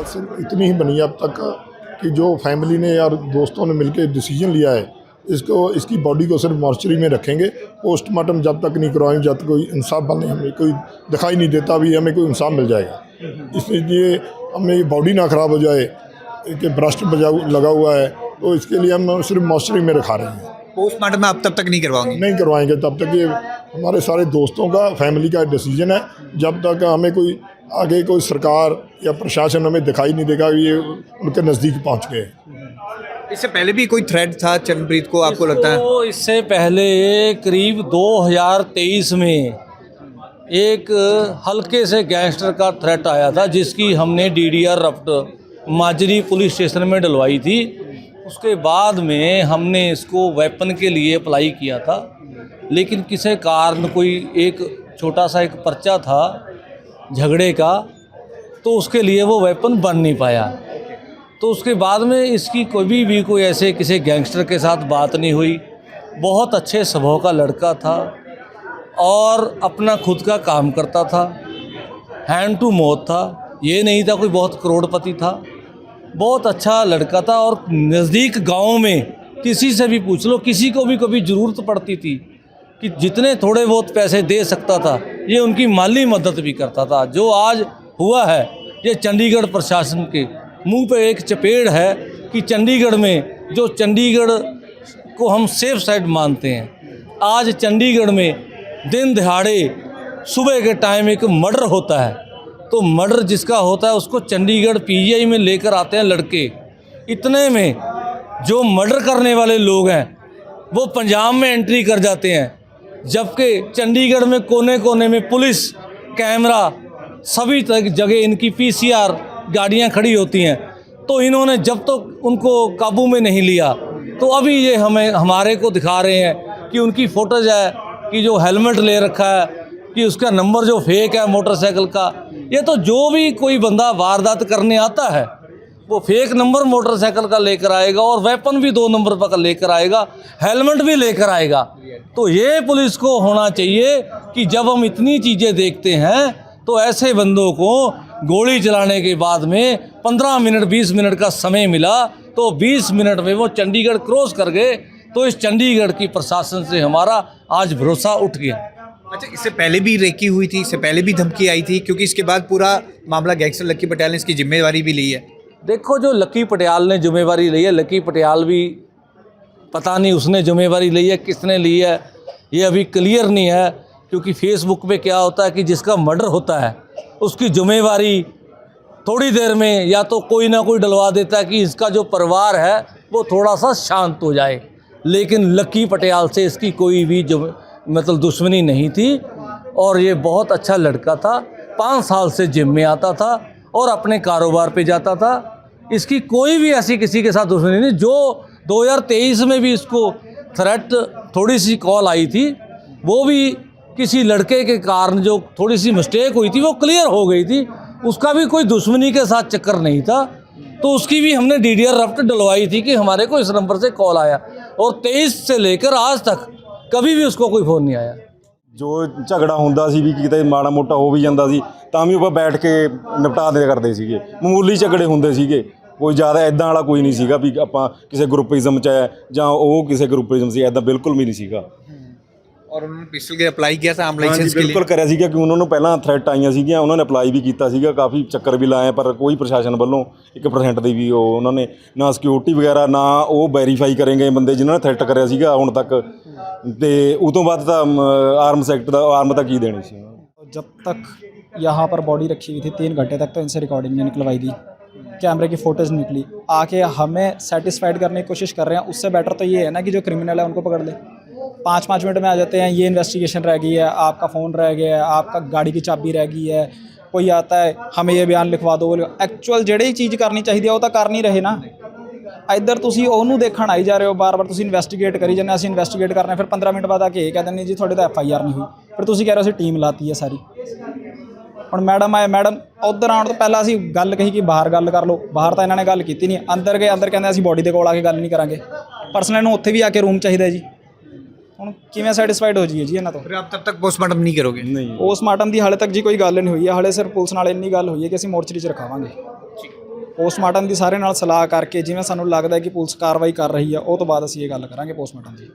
बात सिर्फ इतनी ही बनी है अब तक कि जो फैमिली ने या दोस्तों ने मिलकर डिसीजन लिया है, इसकी बॉडी को सिर्फ मॉर्चरी में रखेंगे। पोस्टमार्टम जब तक नहीं करवाएंगे, जब तक कोई इंसाफ बने, हमें कोई दिखाई नहीं देता भी हमें कोई इंसाफ मिल जाएगा। इसलिए हमें ये बॉडी ना ख़राब हो जाए कि ब्रस्ट लगा हुआ है, तो इसके लिए हम सिर्फ मॉर्चरी में रखा रहे हैं। पोस्टमार्टम आप तब तक नहीं करवाओगे? नहीं करवाएंगे तब तक। ये हमारे सारे दोस्तों का, फैमिली का डिसीजन है। जब तक हमें कोई आगे कोई सरकार या प्रशासन हमें दिखाई नहीं देगा ये उनके नज़दीक पहुंच गए। इससे पहले भी कोई थ्रेट था चरणप्रीत को, आपको लगता है? तो इससे पहले करीब 2023 में एक हल्के से गैंगस्टर का थ्रेट आया था, जिसकी हमने DDR रफ्ट माजरी पुलिस स्टेशन में डलवाई थी। उसके बाद में हमने इसको वेपन के लिए अप्लाई किया था, लेकिन किसी कारण कोई एक छोटा सा एक पर्चा था झगड़े का, तो उसके लिए वो वेपन बन नहीं पाया। तो उसके बाद में इसकी कोई ऐसे किसी गैंगस्टर के साथ बात नहीं हुई। बहुत अच्छे स्वभाव का लड़का था और अपना खुद का काम करता था, हैंड टू माउथ था। ये नहीं था कोई बहुत करोड़पति था, बहुत अच्छा लड़का था। और नज़दीक गांव में किसी से भी पूछ लो, किसी को भी कभी ज़रूरत पड़ती थी कि जितने थोड़े बहुत पैसे दे सकता था, ये उनकी माली मदद भी करता था। जो आज हुआ है ये चंडीगढ़ प्रशासन के मुंह पे एक चपेट है कि चंडीगढ़ में, जो चंडीगढ़ को हम सेफ साइड मानते हैं, आज चंडीगढ़ में दिन दिहाड़े सुबह के टाइम एक मर्डर होता है। तो मर्डर जिसका होता है उसको चंडीगढ़ PGI में लेकर आते हैं लड़के। इतने में जो मर्डर करने वाले लोग हैं वो पंजाब में एंट्री कर जाते हैं, जबकि चंडीगढ़ में कोने कोने में पुलिस कैमरा सभी जगह इनकी PCR गाड़ियां खड़ी होती हैं। तो इन्होंने जब तक तो उनको काबू में नहीं लिया, तो अभी ये हमारे को दिखा रहे हैं कि उनकी फोटोज है कि जो हेलमेट ले रखा है, कि उसका नंबर जो फेक है मोटरसाइकिल का। ये तो जो भी कोई बंदा वारदात करने आता है वो फेक नंबर मोटरसाइकिल का लेकर आएगा और वेपन भी 2 नंबर पर लेकर आएगा, हेलमेट भी लेकर आएगा। तो ये पुलिस को होना चाहिए कि जब हम इतनी चीज़ें देखते हैं तो ऐसे बंदों को गोली चलाने के बाद में 15 मिनट 20 मिनट का समय मिला, तो 20 मिनट में वो चंडीगढ़ क्रॉस कर गए। तो इस चंडीगढ़ की प्रशासन से हमारा आज भरोसा उठ गया। अच्छा, इससे पहले भी रेकी हुई थी, इससे पहले भी धमकी आई थी, क्योंकि इसके बाद पूरा मामला गैंगस्टर लक्की पटियाल ने इसकी जिम्मेवारी भी ली है। देखो, जो लक्की पटियाल ने जिम्मेवारी ली है, लक्की पटियाल भी पता नहीं उसने जिम्मेवारी ली है किसने ली है, ये अभी क्लियर नहीं है। क्योंकि फेसबुक पे क्या होता है कि जिसका मर्डर होता है उसकी जिम्मेवारी थोड़ी देर में या तो कोई ना कोई डलवा देता है कि इसका जो परिवार है वो थोड़ा सा शांत हो जाए। लेकिन लक्की पटियाल से इसकी कोई भी मतलब दुश्मनी नहीं थी और ये बहुत अच्छा लड़का था। 5 साल से जिम में आता था और अपने कारोबार पे जाता था। इसकी कोई भी ऐसी किसी के साथ दुश्मनी नहीं। जो 2023 में भी इसको थ्रेट थोड़ी सी कॉल आई थी, वो भी किसी लड़के के कारण जो थोड़ी सी मिस्टेक हुई थी वो क्लियर हो गई थी। उसका भी कोई दुश्मनी के साथ चक्कर नहीं था। तो उसकी भी हमने DDR रफ्ट डलवाई थी कि हमारे को इस नंबर से कॉल आया, और 23 से लेकर आज तक कभी भी उसको कोई फ़ोन नहीं आया। जो झगड़ा ਹੁੰਦਾ ਸੀ ਵੀ ਕਿਤੇ ਮਾੜਾ ਮੋਟਾ ਹੋ ਵੀ ਜਾਂਦਾ ਸੀ ਤਾਂ ਵੀ ਆਪਾਂ ਬੈਠ ਕੇ ਨਿਪਟਾ ਦੇ ਕਰਦੇ ਸੀਗੇ। ਮਾਮੂਲੀ ਝਗੜੇ ਹੁੰਦੇ ਸੀਗੇ, ਕੋਈ ਜ਼ਿਆਦਾ ਇਦਾਂ ਵਾਲਾ ਕੋਈ ਨਹੀਂ ਸੀਗਾ ਵੀ ਆਪਾਂ ਕਿਸੇ ਗਰੁੱਪਿਜ਼ਮ 'ਚ ਹੈ ਜਾਂ ਉਹ ਕਿਸੇ ਗਰੁੱਪਿਜ਼ਮ ਸੀ, ਇਦਾਂ ਬਿਲਕੁਲ ਵੀ ਨਹੀਂ ਸੀਗਾ। और उन्होंने पिस्टल के अप्लाई किया था आम लाइसेंस के लिए? बिल्कुल करिया सीगा कि उन्होंने पहला थ्रेट आईयां सीगियां, उन्होंने अप्लाई भी किया सीगा, काफ़ी चक्कर भी लाए, पर कोई प्रशासन वालों 1% ਦੀ ਵੀ ਉਹ ਉਹਨਾਂ ਨੇ ਨਾ ਸਿਕਿਉਰਿਟੀ ਵਗੈਰਾ ਨਾ ਉਹ ਵੈਰੀਫਾਈ ਕरेंगे ਬੰਦੇ ਜਿਨ੍ਹਾਂ ਨੇ ਥ੍ਰੈਟ ਕਰਿਆ ਸੀਗਾ ਹੁਣ ਤੱਕ। ਤੇ ਉਸ ਤੋਂ ਬਾਅਦ ਤਾਂ ਆਰਮ ਸੈਕਟਰ ਦਾ ਆਰਮ ਤਾਂ ਕੀ ਦੇਣੀ ਸੀ। जब तक यहाँ पर बॉडी रखी हुई थी 3 घंटे तक तो इनसे रिकॉर्डिंग नहीं निकलवाई दी, कैमरे की फ़ोटोज़ निकली। आके हमें सेटिस्फाइड करने की कोशिश कर रहे हैं। उससे बेटर तो ये है ना कि जो क्रिमिनल है उनको पकड़ ले। 5-5 मिनट में आ जाते हैं, ये इन्वेस्टिगेशन रह गई है, आपका फ़ोन रह गया है, आपका गाड़ी की चाबी रह गई है, कोई आता है हमें ये बयान लिखवा दो। एक्चुअल ਜਿਹੜੀ चीज़ करनी चाहिए वो तो कर नहीं रहे ना। ਇੱਧਰ ਤੁਸੀਂ ਉਹਨੂੰ ਦੇਖਣ ਆਈ ਜਾ ਰਹੇ ਹੋ, ਬਾਰ-ਬਾਰ ਤੁਸੀਂ ਇਨਵੈਸਟੀਗੇਟ ਕਰੀ ਜਾਂਦੇ। ਅਸੀਂ ਇਨਵੈਸਟੀਗੇਟ ਕਰਨਾ, ਫਿਰ 15 ਮਿੰਟ ਬਾਅਦ ਆ ਕੇ ਇਹ ਕਹਿ ਦਿੰਦੇ ਜੀ ਤੁਹਾਡੇ ਤਾਂ FIR ਨਹੀਂ ਹੋਈ। ਫਿਰ ਤੁਸੀਂ ਕਹਿ ਰਹੇ ਹੋ ਅਸੀਂ ਟੀਮ ਲਾਤੀ ਹੈ ਸਾਰੀ। ਹੁਣ ਮੈਡਮ ਆਏ, ਮੈਡਮ ਉੱਧਰ ਆਉਣ ਤੋਂ ਪਹਿਲਾਂ ਅਸੀਂ ਗੱਲ ਕਹੀ ਕਿ ਬਾਹਰ ਗੱਲ ਕਰ ਲਓ, ਬਾਹਰ ਤਾਂ ਇਹਨਾਂ ਨੇ ਗੱਲ ਕੀਤੀ ਨਹੀਂ। ਅੰਦਰ ਗਏ, ਅੰਦਰ ਕਹਿੰਦੇ ਅਸੀਂ ਬੋਡੀ ਦੇ ਕੋਲ ਆ ਕੇ ਗੱਲ ਨਹੀਂ ਕਰਾਂਗੇ। ਪਰਸਨਲ ਨੂੰ ਉੱਥੇ ਵੀ ਆ ਕੇ ਰੂਮ ਚਾਹੀਦਾ ਜੀ। ਹੁਣ ਕਿਵੇਂ ਸੈਟੀਸਫਾਈਡ ਹੋ ਜਾਈਏ ਜੀ ਇਹਨਾਂ ਤੋਂ? फिर आप तब तक पोस्टमार्टम नहीं करोगे? नहीं, ਪੋਸਟਮਾਰਟਮ ਦੀ ਹਾਲੇ ਤੱਕ ਜੀ ਕੋਈ ਗੱਲ ਨਹੀਂ ਹੋਈ ਹੈ। ਹਾਲੇ ਸਿਰਫ ਪੁਲਿਸ ਨਾਲ ਇੰਨੀ ਗੱਲ ਹੋਈ ਹੈ ਕਿ ਅਸੀਂ ਮੋਰਚਰੀ 'ਚ ਰਖਾਵਾਂਗੇ। ਪੋਸਟਮਾਰਟਮ ਦੀ ਸਾਰੇ ਨਾਲ ਸਲਾਹ ਕਰਕੇ ਜਿਵੇਂ ਸਾਨੂੰ ਲੱਗਦਾ ਹੈ ਕਿ ਪੁਲਿਸ ਕਾਰਵਾਈ ਕਰ ਰਹੀ ਹੈ ਉਹ ਤੋਂ ਬਾਅਦ ਅਸੀਂ ਇਹ ਗੱਲ ਕਰਾਂਗੇ ਪੋਸਟਮਾਰਟਮ ਦੀ।